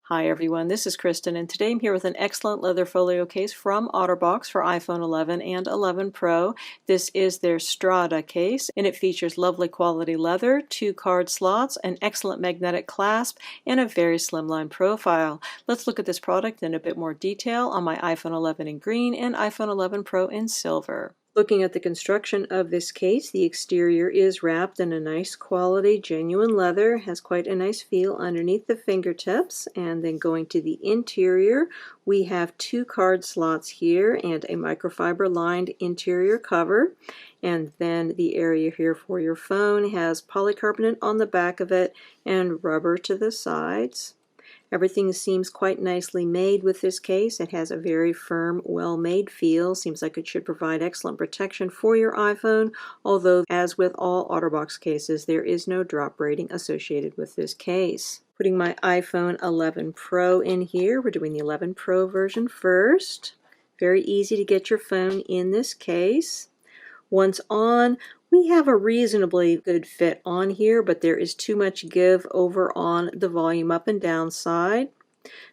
Hi everyone, this is Kristen, and today I'm here with an excellent leather folio case from OtterBox for iPhone 11 and 11 Pro. This is their Strada case, and it features lovely quality leather, 2 card slots, an excellent magnetic clasp, and a very slimline profile. Let's look at this product in a bit more detail on my iPhone 11 in green and iPhone 11 Pro in silver. Looking at the construction of this case, the exterior is wrapped in a nice quality genuine leather, has quite a nice feel underneath the fingertips, and then going to the interior, we have 2 card slots here and a microfiber lined interior cover, and then the area here for your phone has polycarbonate on the back of it and rubber to the sides. Everything seems quite nicely made with this case. It has a very firm, well-made feel. Seems like it should provide excellent protection for your iPhone, although as with all OtterBox cases, there is no drop rating associated with this case. Putting my iPhone 11 Pro in here. We're doing the 11 Pro version first. Very easy to get your phone in this case. Once on, we have a reasonably good fit on here, but there is too much give over on the volume up and down side.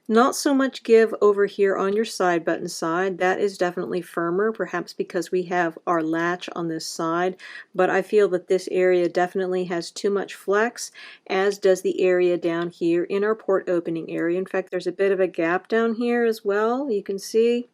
Not so much give over here on your side button side. That is definitely firmer, perhaps because we have our latch on this side, but I feel that this area definitely has too much flex, as does the area down here in our port opening area. In fact, there's a bit of a gap down here as well, you can see.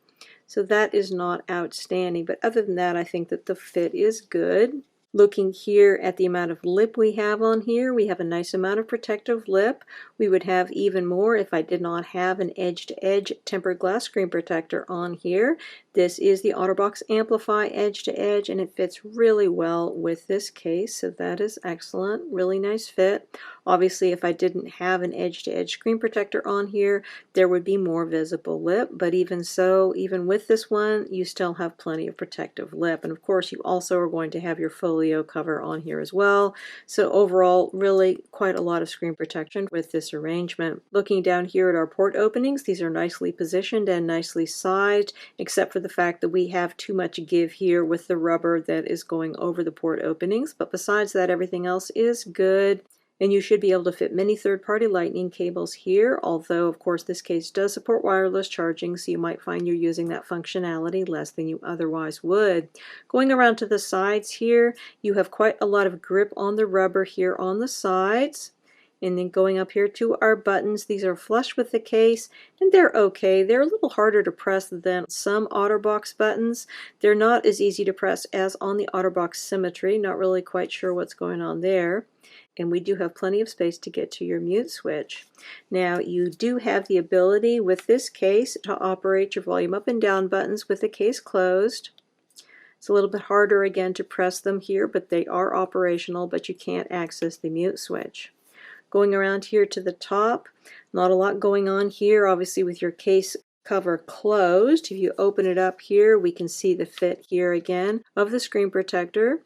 So that is not outstanding, but other than that, I think that the fit is good. Looking here at the amount of lip we have on here, we have a nice amount of protective lip. We would have even more if I did not have an edge-to-edge tempered glass screen protector on here. This is the OtterBox Amplify edge-to-edge, and it fits really well with this case, so that is excellent. Really nice fit. Obviously, if I didn't have an edge-to-edge screen protector on here, there would be more visible lip, but even so, even with this one, you still have plenty of protective lip. And of course, you also are going to have your folio cover on here as well. So overall, really quite a lot of screen protection with this arrangement. Looking down here at our port openings, these are nicely positioned and nicely sized, except for the fact that we have too much give here with the rubber that is going over the port openings. But besides that, everything else is good. And you should be able to fit many third-party lightning cables here, although of course this case does support wireless charging, so you might find you're using that functionality less than you otherwise would. Going around to the sides here, you have quite a lot of grip on the rubber here on the sides. And then going up here to our buttons, these are flush with the case, and they're okay. They're a little harder to press than some OtterBox buttons. They're not as easy to press as on the OtterBox Symmetry. Not really quite sure what's going on there. And we do have plenty of space to get to your mute switch. Now, you do have the ability with this case to operate your volume up and down buttons with the case closed. It's a little bit harder again to press them here, but they are operational, but you can't access the mute switch. Going around here to the top, not a lot going on here, obviously with your case cover closed. If you open it up here, we can see the fit here again of the screen protector.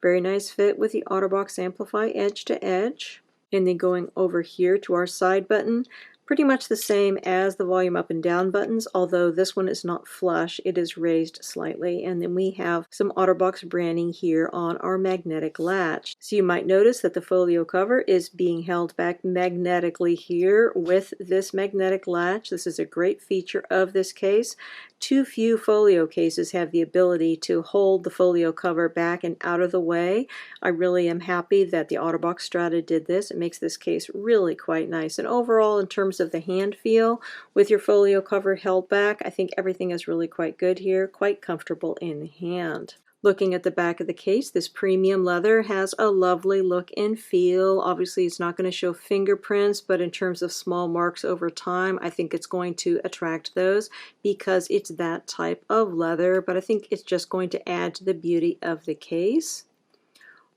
Very nice fit with the OtterBox Amplify edge to edge. And then going over here to our side button, pretty much the same as the volume up and down buttons, although this one is not flush, it is raised slightly. And then we have some OtterBox branding here on our magnetic latch. So you might notice that the folio cover is being held back magnetically here with this magnetic latch. This is a great feature of this case. Too few folio cases have the ability to hold the folio cover back and out of the way. I really am happy that the OtterBox Strada did this. It makes this case really quite nice. And overall, in terms of the hand feel, with your folio cover held back, I think everything is really quite good here, quite comfortable in the hand. Looking at the back of the case, this premium leather has a lovely look and feel. Obviously, it's not going to show fingerprints, but in terms of small marks over time, I think it's going to attract those because it's that type of leather, but I think it's just going to add to the beauty of the case.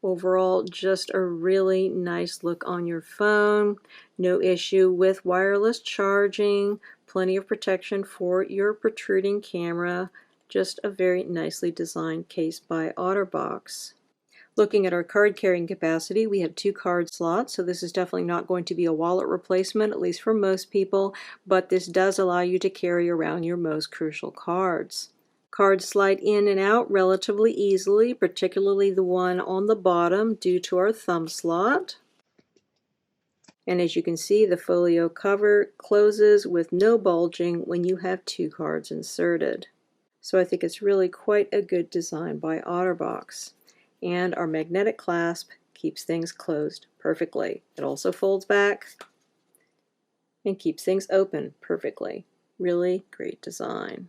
Overall, just a really nice look on your phone. No issue with wireless charging. Plenty of protection for your protruding camera. Just a very nicely designed case by OtterBox. Looking at our card carrying capacity, we have 2 card slots, so this is definitely not going to be a wallet replacement, at least for most people, but this does allow you to carry around your most crucial cards. Cards slide in and out relatively easily, particularly the one on the bottom due to our thumb slot. And as you can see, the folio cover closes with no bulging when you have 2 cards inserted. So I think it's really quite a good design by OtterBox. And our magnetic clasp keeps things closed perfectly. It also folds back and keeps things open perfectly. Really great design.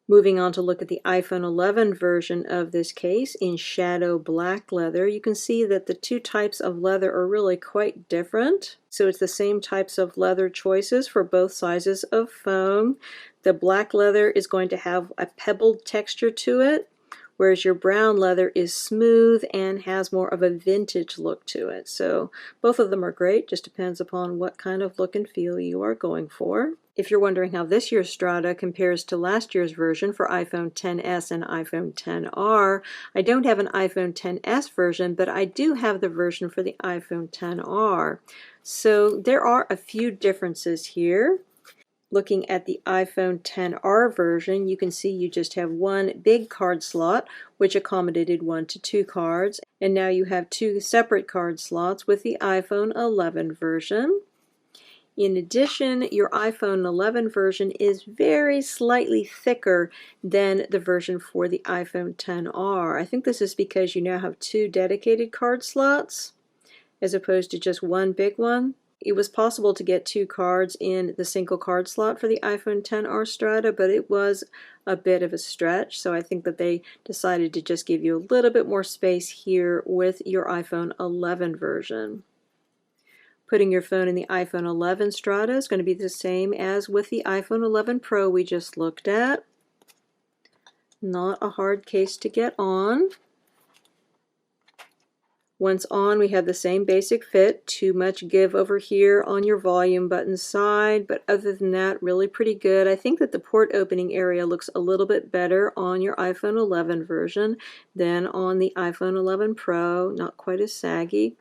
Moving on to look at the iPhone 11 version of this case in shadow black leather, you can see that the two types of leather are really quite different. So it's the same types of leather choices for both sizes of phone. The black leather is going to have a pebbled texture to it, whereas your brown leather is smooth and has more of a vintage look to it. So both of them are great, just depends upon what kind of look and feel you are going for. If you're wondering how this year's Strada compares to last year's version for iPhone XS and iPhone XR, I don't have an iPhone XS version, but I do have the version for the iPhone XR. So there are a few differences here. Looking at the iPhone XR version, you can see you just have one big card slot, which accommodated 1 to 2 cards, and now you have 2 separate card slots with the iPhone 11 version. In addition, your iPhone 11 version is very slightly thicker than the version for the iPhone XR. I think this is because you now have 2 dedicated card slots as opposed to just one big one. It was possible to get 2 cards in the single card slot for the iPhone XR Strada, but it was a bit of a stretch, so I think that they decided to just give you a little bit more space here with your iPhone 11 version. Putting your phone in the iPhone 11 Strada is going to be the same as with the iPhone 11 Pro we just looked at. Not a hard case to get on. Once on, we have the same basic fit. Too much give over here on your volume button side, but other than that, really pretty good. I think that the port opening area looks a little bit better on your iPhone 11 version than on the iPhone 11 Pro. Not quite as saggy.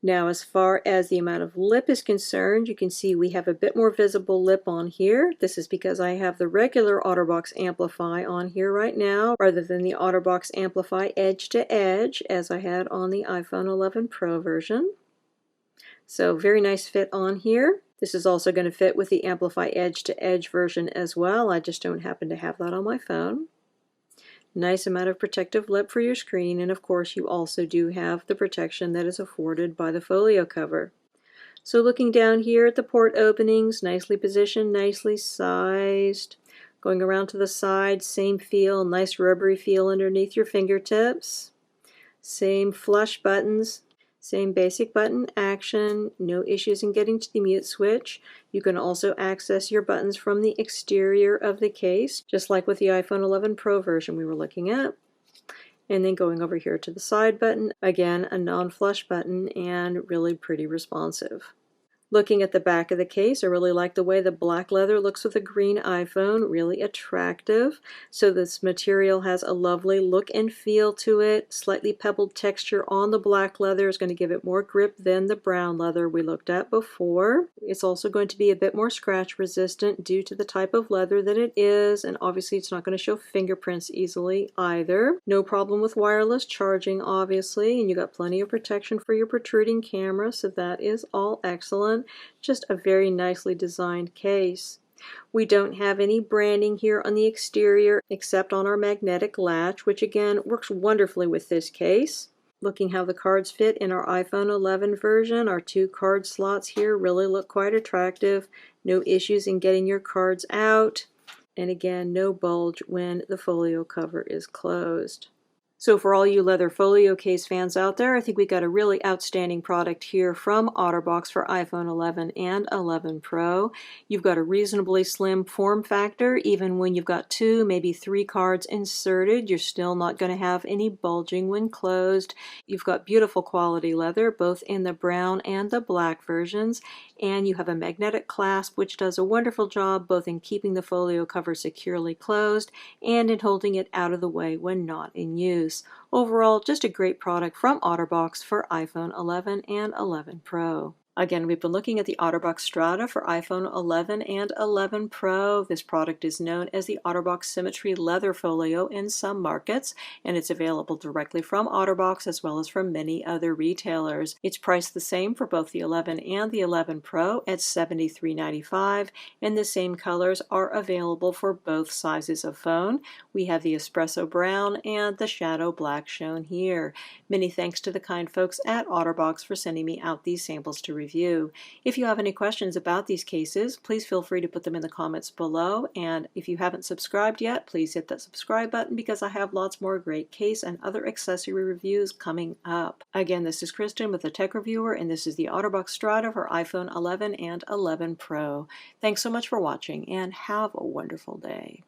Now, as far as the amount of lip is concerned, you can see we have a bit more visible lip on here. This is because I have the regular OtterBox Amplify on here right now, rather than the OtterBox Amplify Edge to Edge, as I had on the iPhone 11 Pro version. So very nice fit on here. This is also going to fit with the Amplify Edge to Edge version as well. I just don't happen to have that on my phone. Nice amount of protective lip for your screen, and of course you also do have the protection that is afforded by the folio cover. So looking down here at the port openings, nicely positioned, nicely sized. Going around to the side, same feel, nice rubbery feel underneath your fingertips. Same flush buttons, same basic button action, no issues in getting to the mute switch. You can also access your buttons from the exterior of the case, just like with the iPhone 11 Pro version we were looking at. And then going over here to the side button, again a non-flush button and really pretty responsive. Looking at the back of the case, I really like the way the black leather looks with a green iPhone, really attractive. So this material has a lovely look and feel to it. Slightly pebbled texture on the black leather is going to give it more grip than the brown leather we looked at before. It's also going to be a bit more scratch resistant due to the type of leather that it is, and obviously it's not going to show fingerprints easily either. No problem with wireless charging, obviously, and you got plenty of protection for your protruding camera, so that is all excellent. Just a very nicely designed case. We don't have any branding here on the exterior except on our magnetic latch, which again works wonderfully with this case. Looking how the cards fit in our iPhone 11 version, our 2 card slots here really look quite attractive. No issues in getting your cards out. And again, no bulge when the folio cover is closed. So for all you leather folio case fans out there, I think we got a really outstanding product here from OtterBox for iPhone 11 and 11 Pro. You've got a reasonably slim form factor. Even when you've got 2, maybe 3 cards inserted, you're still not going to have any bulging when closed. You've got beautiful quality leather, both in the brown and the black versions. And you have a magnetic clasp, which does a wonderful job both in keeping the folio cover securely closed and in holding it out of the way when not in use. Overall, just a great product from OtterBox for iPhone 11 and 11 Pro. Again, we've been looking at the OtterBox Strada for iPhone 11 and 11 Pro. This product is known as the OtterBox Symmetry Leather Folio in some markets, and it's available directly from OtterBox as well as from many other retailers. It's priced the same for both the 11 and the 11 Pro at $73.95, and the same colors are available for both sizes of phone. We have the espresso brown and the shadow black shown here. Many thanks to the kind folks at OtterBox for sending me out these samples to review. If you have any questions about these cases, please feel free to put them in the comments below, and if you haven't subscribed yet, please hit that subscribe button because I have lots more great case and other accessory reviews coming up. Again, this is Kristen with the Tech Reviewer, and this is the OtterBox Strada for iPhone 11 and 11 Pro. Thanks so much for watching, and have a wonderful day.